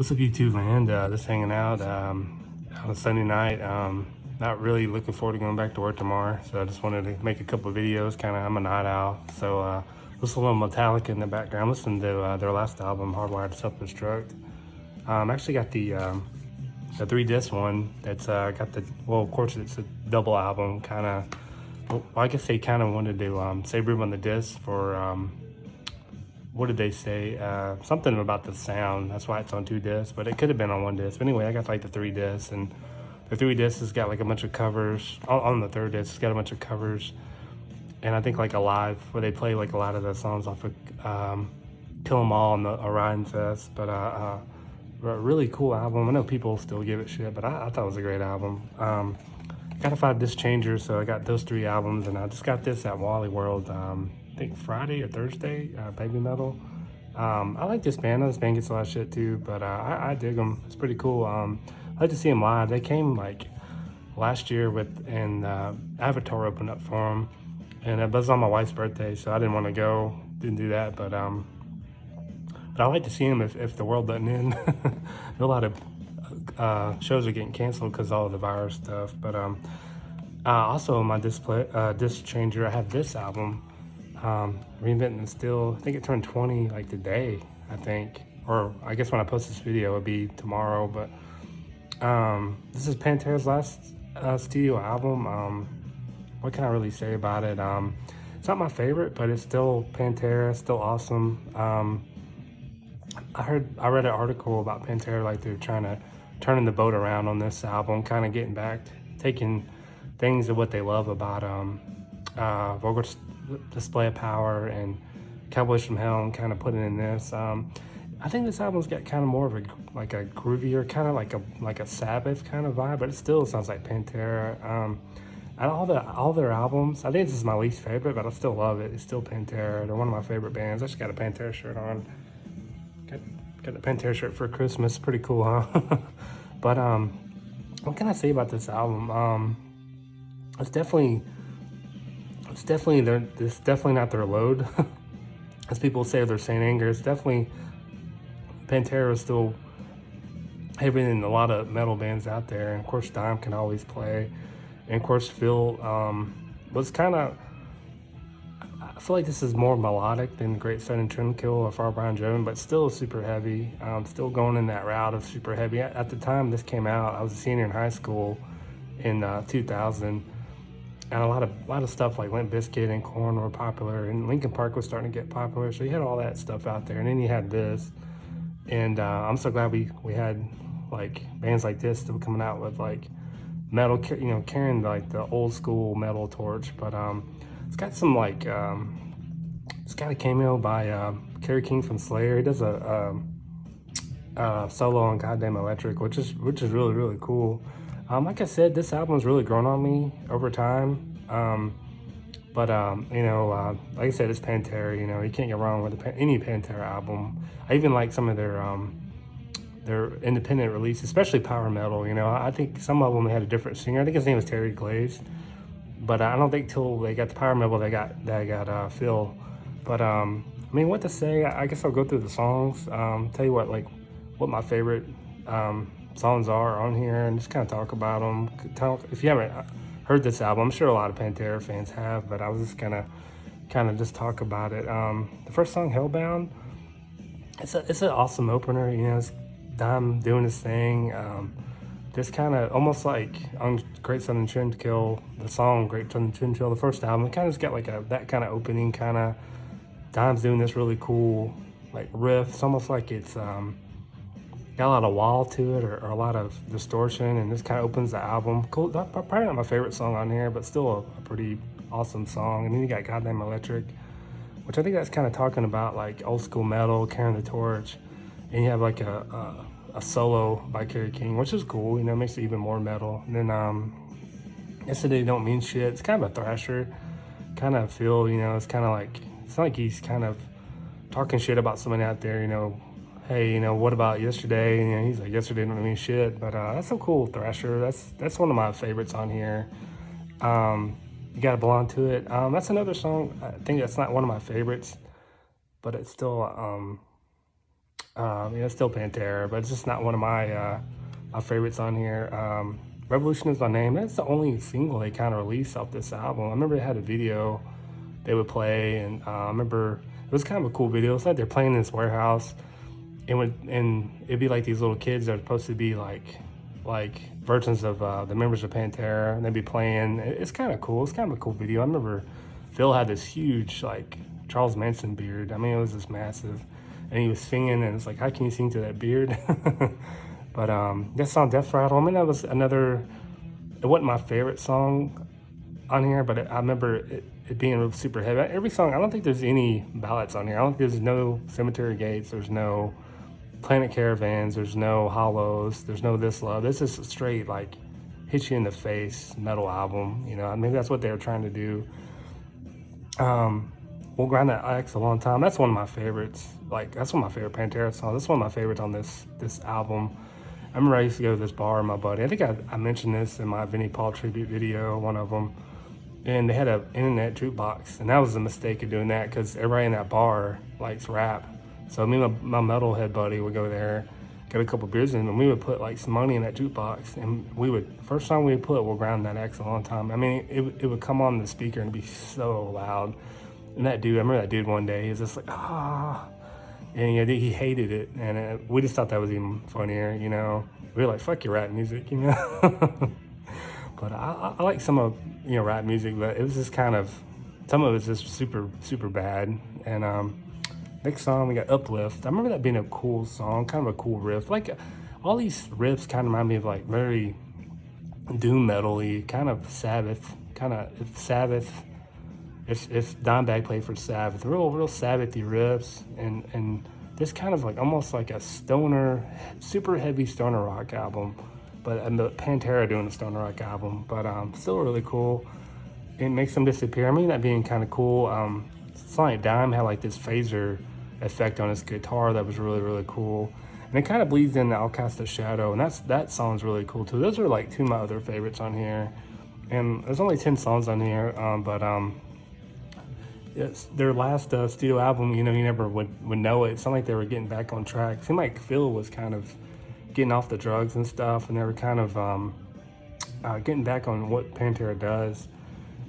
What's up, YouTube land? Just hanging out on a Sunday night. Not really looking forward to going back to work tomorrow, so I just wanted to make a couple of videos. I'm a night owl, so listen to a little Metallica in the background. Listen to their last album, Hardwired to Self-Destruct. Actually got the 3-disc one. That's got the, well, of course it's a double album. Well, I guess they kind of wanted to save room on the disc for what did they say? Something about the sound. That's why it's on 2 discs, but it could have been on 1 disc. But anyway, I got like the 3 discs, and the 3 discs has got like a bunch of covers. On the 3rd disc, it's got a bunch of covers, and I think like a live where they play like a lot of the songs off of Kill 'Em All and the Orion Fest. But a really cool album. I know people still give it shit, but I thought it was a great album. Got a 5-disc changer, so I got those 3 albums, and I just got this at Wally World. I think Friday or Thursday, Baby Metal. I like this band. This band gets a lot of shit too, but I dig them. It's pretty cool. I like to see them live. They came like last year and Avatar opened up for them, and it was on my wife's birthday, so I didn't want to go. Didn't do that, but I like to see them if the world doesn't end. A lot of shows are getting canceled because of all the virus stuff. But also on my disc changer, I have this album. Reinventing still, I think it turned 20 like today, I think, or I guess when I post this video it'll be tomorrow. But this is Pantera's last studio album. What can I really say about it? It's not my favorite, but it's still Pantera, still awesome. I read an article about Pantera, like they're trying to turning the boat around on this album, kind of getting back, taking things of what they love about vocal display of power and Cowboys from Hell, and kind of putting in this. I think this album's got kind of more of a groovier, kind of like a Sabbath kind of vibe, but it still sounds like Pantera. And all their albums, I think this is my least favorite, but I still love it. It's still Pantera. They're one of my favorite bands. I just got a Pantera shirt on. Got the Pantera shirt for Christmas. Pretty cool, huh? But what can I say about this album? It's definitely not their load. As people say, they're Saint Anger. It's definitely Pantera is still heavier than a lot of metal bands out there. And of course, Dime can always play. And of course, Phil was kind of. I feel like this is more melodic than Great Sudden Trendkill or Far Behind Driven, but still super heavy. Still going in that route of super heavy. At the time this came out, I was a senior in high school in 2000. And a lot of stuff like Limp Bizkit and Korn were popular, and Linkin Park was starting to get popular. So you had all that stuff out there, and then you had this. And I'm so glad we had like bands like this that were coming out with like metal, carrying like the old school metal torch. But it's got some like it's got a cameo by Kerry King from Slayer. He does a solo on Goddamn Electric, which is really, really cool. Like I said, this album's really grown on me over time. But like I said, it's Pantera. You can't get wrong with any Pantera album. I even like some of their independent releases, especially power metal. I think some of them had a different singer. I think his name was Terry Glaze, but I don't think till they got the power metal they got Phil. But what to say? I guess I'll go through the songs. Tell you what my favorite songs are on here, and just kind of talk about them. If you haven't heard this album, I'm sure a lot of Pantera fans have, but I was just gonna kind of just talk about it. The first song, Hellbound, it's an awesome opener. It's Dime doing his thing. Just kind of almost like on Great Southern Trendkill, the song Great Southern Trendkill, the first album. It kind of just got like that kind of opening, kind of Dime's doing this really cool like riff. It's almost like it's got a lot of wall to it, or a lot of distortion, and this kind of opens the album. Cool, probably not my favorite song on here, but still a pretty awesome song. And then you got Goddamn Electric, which I think that's kind of talking about like old school metal, carrying the torch. And you have like a solo by Kerry King, which is cool. Makes it even more metal. And then Yesterday Don't Mean Shit. It's kind of a thrasher kind of feel. It's kind of like, it's not like he's kind of talking shit about somebody out there. Hey, what about yesterday? And he's like, yesterday don't mean shit. But that's a cool thrasher. That's one of my favorites on here. You Gotta Belong to It. That's another song. I think that's not one of my favorites, but it's still Yeah, it's still Pantera, but it's just not one of my favorites on here. Revolution is my name. That's the only single they kind of released off this album. I remember they had a video they would play, and I remember it was kind of a cool video. It's like they're playing in this warehouse, and it'd be like these little kids that are supposed to be like versions of the members of Pantera, and they'd be playing. It's kind of cool. It's kind of a cool video. I remember Phil had this huge like Charles Manson beard. I mean, it was just massive, and he was singing, and it's like, how can you sing to that beard? But that song Death Rattle, I mean, that was another. It wasn't my favorite song on here, but I remember it being super heavy. Every song, I don't think there's any ballads on here. I don't think there's no Cemetery Gates. There's no Planet Caravans. There's no Hollows. There's no This Love. This is a straight like hit you in the face metal album. You know, maybe that's what they were trying to do. We'll Grind That Axe a Long Time. That's one of my favorites. Like, that's one of my favorite Pantera songs. That's one of my favorites on this album. I remember I used to go to this bar with my buddy. I think I mentioned this in my Vinnie Paul tribute video, one of them. And they had an internet jukebox. And that was a mistake of doing that because everybody in that bar likes rap. So me and my metalhead buddy would go there, get a couple beers in, and we would put like some money in that jukebox. And first song we would put, We'll Grind That Axe a Long Time. I mean, it would come on the speaker and be so loud. And that dude, I remember that dude one day, he was just like, ah. And you know, he hated it, and we just thought that was even funnier, you know. We were like, fuck your rap music, you know. But I like some of, you know, rap music, but it was just kind of, some of it was just super, super bad. And next song, we got Uplift. I remember that being a cool song, kind of a cool riff. Like, all these riffs kind of remind me of, like, very doom metal-y, kind of Sabbath, if Dimebag played for Sabbath, real Sabbathy riffs, and this kind of like almost like a stoner, super heavy stoner rock album, and the Pantera doing a stoner rock album, but still really cool. It makes them disappear. I mean, that being kind of cool. Song like Dime had like this phaser effect on his guitar that was really, really cool, and it kind of bleeds into I'll Cast a Shadow, and that song's really cool too. Those are like two of my other favorites on here, and there's only 10 songs on here, but it's their last studio album, you know, you never would know it. It sounded like they were getting back on track. It seemed like Phil was kind of getting off the drugs and stuff, and they were kind of getting back on what Pantera does.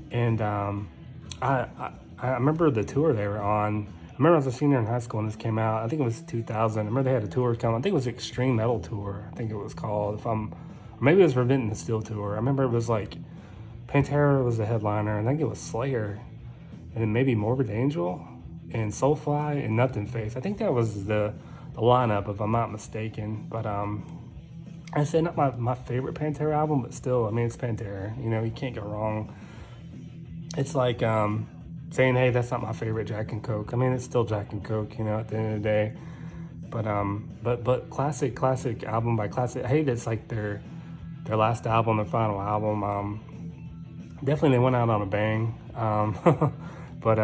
And I remember the tour they were on. I remember I was a senior in high school when this came out. I think it was 2000. I remember they had a tour coming. I think it was Extreme Metal Tour, I think it was called. Or maybe it was Reinventing the Steel Tour. I remember it was like Pantera was the headliner, and I think it was Slayer, and then maybe Morbid Angel, and Soulfly, and Nothing Face. I think that was the lineup, if I'm not mistaken. But I said not my favorite Pantera album, but still, I mean, it's Pantera. You know, you can't go wrong. It's like saying, hey, that's not my favorite Jack and Coke. I mean, it's still Jack and Coke, you know, at the end of the day. But classic album by classic. I hate it's like their last album, their final album. Definitely they went out on a bang. But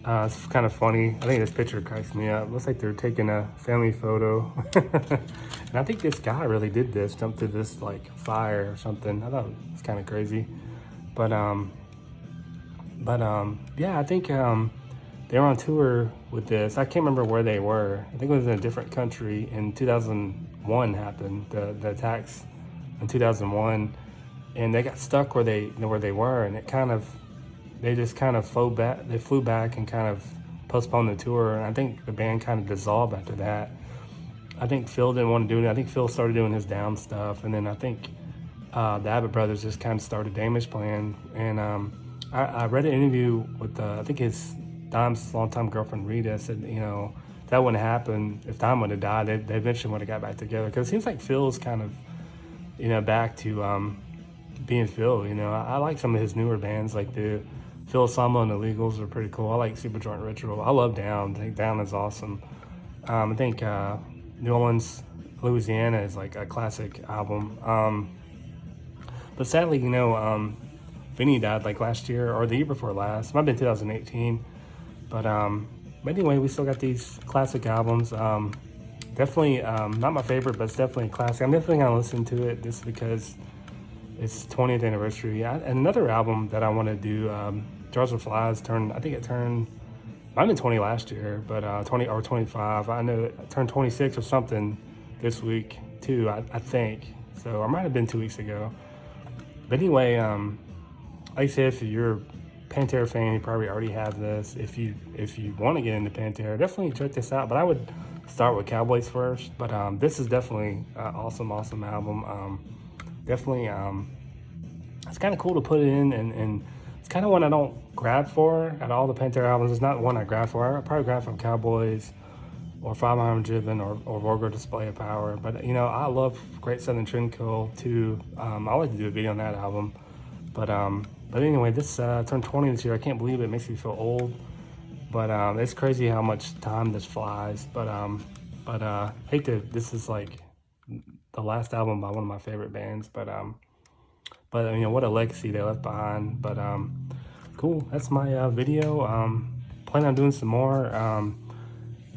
it's kind of funny. I think this picture cracks me up. Looks like they're taking a family photo. And I think this guy really did this, jumped through this like fire or something. I thought it was kind of crazy. But yeah, I think they were on tour with this. I can't remember where they were. I think it was in a different country. In 2001 happened, the attacks in 2001. And they got stuck where they were, and they just kind of flew back. They flew back and kind of postponed the tour, and I think the band kind of dissolved after that. I think Phil didn't want to do it. I think Phil started doing his down stuff, and then I think the Abbott brothers just kind of started Damageplan. And I read an interview with I think his Dime's longtime girlfriend Rita said, you know, if that wouldn't happen, if Dime would have died, they eventually would have got back together, because it seems like Phil's kind of, you know, back to being Phil. You know, I like some of his newer bands, like the Phil Anselmo and the Legals are pretty cool. I like Superjoint Ritual. I love Down. I think Down is awesome. I think New Orleans, Louisiana is like a classic album. But sadly, you know, Vinny died like last year or the year before last. It might have been 2018. But anyway, we still got these classic albums. Definitely not my favorite, but it's definitely a classic. I'm definitely going to listen to it just because it's 20th anniversary. And another album that I want to do, Jars of Flies, I think it turned I've been 20 last year, but 20 or 25. I know I turned 26 or something this week too. I think so. I might have been 2 weeks ago. But anyway, like I said, if you're a Pantera fan, you probably already have this. If you want to get into Pantera, definitely check this out. But I would start with Cowboys first. But this is definitely an awesome album. Definitely, it's kind of cool to put it in, and it's kind of one I don't grab for at all the Pantera albums. It's not one I grab for. I probably grab from Cowboys or 500 Driven or Vulgar Display of Power. But I love Great Southern Trendkill too. I like to do a video on that album. But anyway, this turned 20 this year. I can't believe it. It makes me feel old. But it's crazy how much time this flies. But hate to. This is like the last album by one of my favorite bands. But what a legacy they left behind. But cool. That's my video. Plan on doing some more.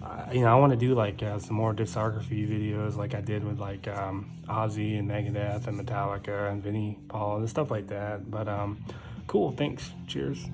I want to do like some more discography videos like I did with like Ozzy and Megadeth and Metallica and Vinnie Paul and stuff like that. But cool, thanks. Cheers.